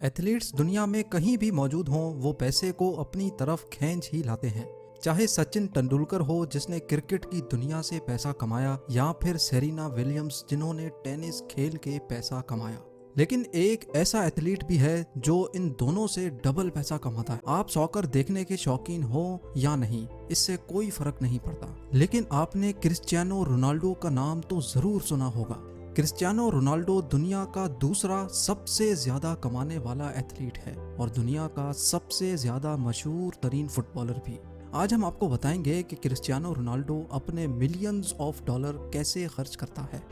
Athletes दुनिया में कहीं भी मौजूद हों, वो पैसे को अपनी तरफ खींच ही लाते हैं। चाहे सचिन तेंदुलकर हो जिसने क्रिकेट की दुनिया से पैसा कमाया, या फिर सेरेना विलियम्स जिन्होंने टेनिस खेल के पैसा कमाया। लेकिन एक ऐसा एथलीट भी है जो इन दोनों से डबल पैसा कमाता है। आप सॉकर देखने के शौकीन हो या नहीं, इससे कोई फर्क नहीं पड़ता, लेकिन आपने क्रिस्टियानो रोनाल्डो का नाम तो जरूर सुना होगा। क्रिस्टियानो रोनाल्डो दुनिया का दूसरा सबसे ज्यादा कमाने वाला एथलीट है और दुनिया का सबसे ज्यादा मशहूर तरीन फुटबॉलर भी। आज हम आपको बताएंगे कि क्रिस्टियानो रोनाल्डो अपने मिलियंस ऑफ डॉलर कैसे खर्च करता है।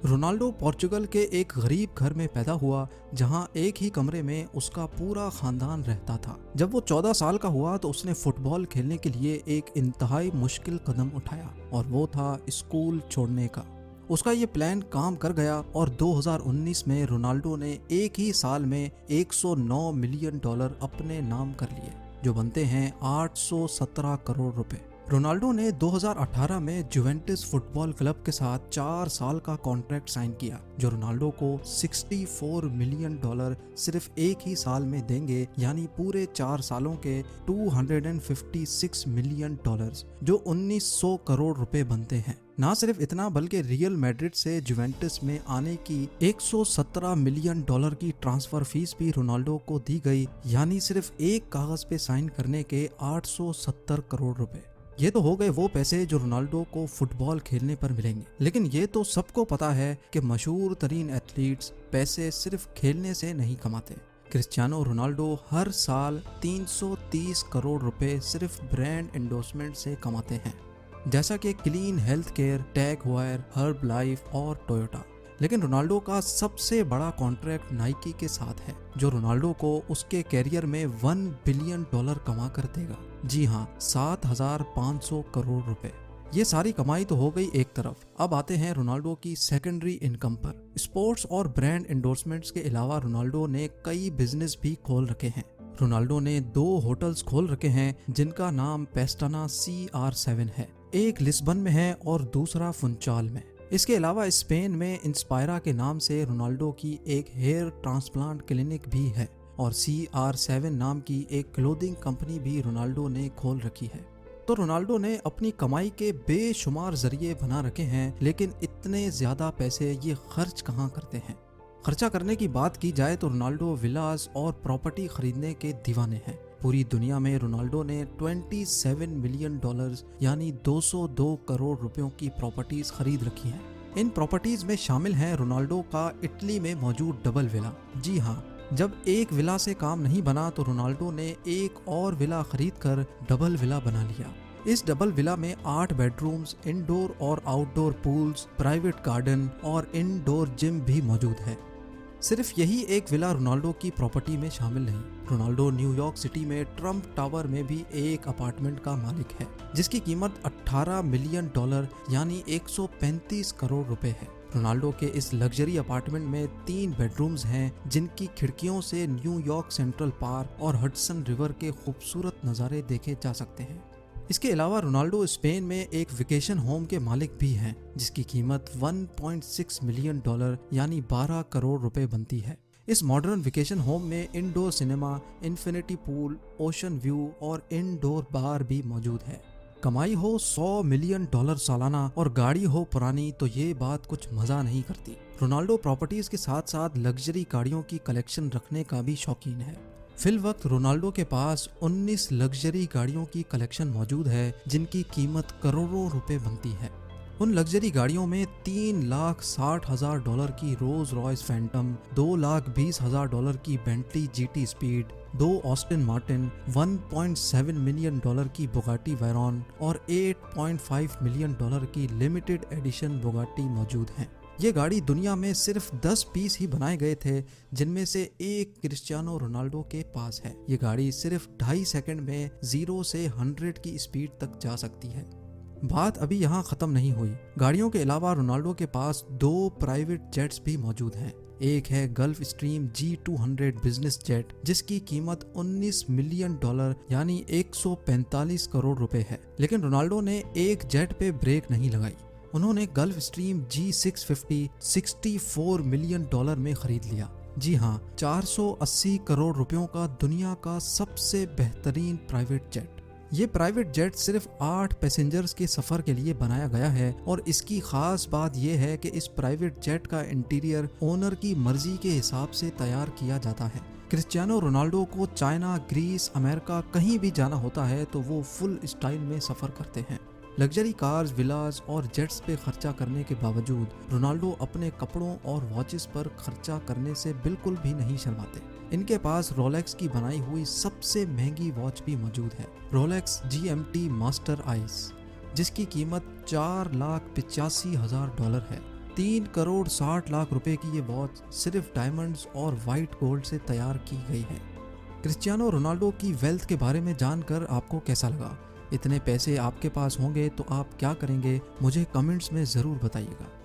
रोनाल्डो पोर्चुगल के एक गरीब घर में पैदा हुआ, जहां एक ही कमरे में उसका पूरा खानदान रहता था। जब वो 14 साल का हुआ तो उसने फुटबॉल खेलने के लिए एक इंतहाई मुश्किल कदम उठाया और वो था स्कूल छोड़ने का। उसका ये प्लान काम कर गया और 2019 में रोनाल्डो ने एक ही साल में 109 मिलियन डॉलर अपने नाम कर लिए, जो बनते हैं 817 करोड़ रुपए। रोनाल्डो ने 2018 में जुवेंटस फुटबॉल क्लब के साथ 4 साल का कॉन्ट्रैक्ट साइन किया, जो रोनाल्डो को 64 मिलियन डॉलर सिर्फ एक ही साल में देंगे, यानी पूरे 4 सालों के 256 मिलियन डॉलर्स, जो 1900 करोड़ रुपए बनते हैं। ना सिर्फ इतना, बल्कि रियल मैड्रिड से जुवेंटस में आने की 117 मिलियन डॉलर की ट्रांसफर फीस भी रोनाल्डो को दी गई, यानी सिर्फ एक कागज पे साइन करने के 870 करोड़ रुपए। ये तो हो गए वो पैसे जो रोनाल्डो को फुटबॉल खेलने पर मिलेंगे, लेकिन ये तो सबको पता है कि मशहूर तरीन एथलीट्स पैसे सिर्फ खेलने से नहीं कमाते। क्रिस्टियानो रोनाल्डो हर साल 330 करोड़ रुपए सिर्फ ब्रांड एंडोर्समेंट से कमाते हैं, जैसा कि clean health care, tag wire, herb life और टोयोटा। लेकिन रोनाल्डो का सबसे बड़ा कॉन्ट्रैक्ट नाइकी के साथ है, जो रोनाल्डो को उसके कैरियर में 1 बिलियन डॉलर कमा कर देगा। जी हाँ, 7,500 करोड़ रुपए। ये सारी कमाई तो हो गई एक तरफ। अब आते हैं रोनाल्डो की सेकेंडरी इनकम पर। स्पोर्ट्स और ब्रांड एंडोर्समेंट्स के अलावा रोनाल्डो ने कई बिजनेस भी खोल रखे हैं। रोनाल्डो ने 2 होटल्स खोल रखे हैं, जिनका नाम पेस्टाना CR7 है। एक लिस्बन में है और दूसरा फुनचाल में। इसके अलावा स्पेन में इंस्पायरा के नाम से रोनाल्डो की एक हेयर ट्रांसप्लांट क्लिनिक भी है और CR7 नाम की एक क्लोथिंग कंपनी भी रोनाल्डो ने खोल रखी है। तो रोनाल्डो ने अपनी कमाई के बेशुमार जरिए बना रखे हैं, लेकिन इतने ज्यादा पैसे ये खर्च कहाँ करते हैं। खर्चा करने की बात की जाए तो रोनाल्डो विलास और प्रॉपर्टी खरीदने के दीवाने हैं। पूरी दुनिया में रोनाल्डो ने 27 मिलियन डॉलर्स यानी 202 करोड़ रुपयों की प्रॉपर्टीज खरीद रखी हैं। इन प्रॉपर्टीज में शामिल है रोनाल्डो का इटली में मौजूद डबल विला। जी हाँ, जब एक विला से काम नहीं बना तो रोनाल्डो ने एक और विला खरीद कर डबल विला बना लिया। इस डबल विला में 8 बेडरूम्स, इंडोर और आउटडोर पूल्स, प्राइवेट गार्डन और इंडोर जिम भी मौजूद है। सिर्फ यही एक विला रोनाल्डो की प्रॉपर्टी में शामिल नहीं, रोनाल्डो न्यूयॉर्क सिटी में ट्रम्प टावर में भी एक अपार्टमेंट का मालिक है, जिसकी कीमत 18 मिलियन डॉलर यानी 135 करोड़ रुपए है। रोनाल्डो के इस लग्जरी अपार्टमेंट में 3 बेडरूम्स हैं, जिनकी खिड़कियों से न्यूयॉर्क सेंट्रल पार्क और हडसन रिवर के खूबसूरत नज़ारे देखे जा सकते हैं। इसके अलावा रोनाल्डो स्पेन में एक वेकेशन होम के मालिक भी हैं, जिसकी कीमत 1.6 मिलियन डॉलर यानी 12 करोड़ रुपए बनती है। इस मॉडर्न वेकेशन होम में indoor cinema, infinity pool, ocean view और इंडोर बार भी मौजूद है। कमाई हो 100 मिलियन डॉलर सालाना और गाड़ी हो पुरानी तो ये बात कुछ मजा नहीं करती। रोनाल्डो प्रॉपर्टीज के साथ साथ लग्जरी गाड़ियों की कलेक्शन रखने का भी शौकीन है। फिल वक्त रोनाल्डो के पास 19 लग्जरी गाड़ियों की कलेक्शन मौजूद है, जिनकी कीमत करोड़ों रुपए बनती है। उन लग्जरी गाड़ियों में 3,60,000 डॉलर की रोल्स रॉयस फैंटम, 2,20,000 डॉलर की Bentley GT speed, 2 Austin Martin, 1.7 million dollar की बुगाटी वैरॉन और 8.5 मिलियन डॉलर की लिमिटेड एडिशन बुगाटी मौजूद हैं। ये गाड़ी दुनिया में सिर्फ 10 पीस ही बनाए गए थे, जिनमें से एक क्रिस्टियानो रोनाल्डो के पास है। ये गाड़ी सिर्फ 2.5 सेकंड में 0 से 100 की स्पीड तक जा सकती है। बात अभी यहाँ खत्म नहीं हुई। गाड़ियों के अलावा रोनाल्डो के पास 2 प्राइवेट जेट्स भी मौजूद हैं। एक है gulf stream G200 business jet, जिसकी कीमत 19 मिलियन डॉलर यानी 145 करोड़ रुपए है। लेकिन रोनाल्डो ने एक जेट पे ब्रेक नहीं लगाई। उन्होंने gulf stream G650 64 million dollar में खरीद लिया। जी हाँ, 480 करोड़ रुपयों का दुनिया का सबसे बेहतरीन प्राइवेट जेट। ये प्राइवेट जेट सिर्फ 8 पैसेंजर्स के सफर के लिए बनाया गया है और इसकी खास बात यह है कि इस प्राइवेट जेट का इंटीरियर ओनर की मर्जी के हिसाब से तैयार किया जाता है। क्रिस्टियानो रोनाल्डो को चाइना, ग्रीस, अमेरिका कहीं भी जाना होता है तो वो फुल स्टाइल में सफर करते हैं। लग्जरी कार्स, विलास और जेट्स पे खर्चा करने के बावजूद रोनाल्डो अपने कपड़ों और वॉचेस पर खर्चा करने से बिल्कुल भी नहीं शर्माते। इनके पास रोलेक्स की बनाई हुई सबसे महंगी वॉच भी मौजूद है, रोलेक्स GMT मास्टर आइस, जिसकी कीमत $4,85,000 है। 3 करोड़ 60 लाख रुपए की ये वॉच सिर्फ डायमंड्स और वाइट गोल्ड से तैयार की गई है। क्रिस्टियानो रोनाल्डो की वेल्थ के बारे में जानकर आपको कैसा लगा? इतने पैसे आपके पास होंगे तो आप क्या करेंगे? मुझे कमेंट्स में ज़रूर बताइएगा।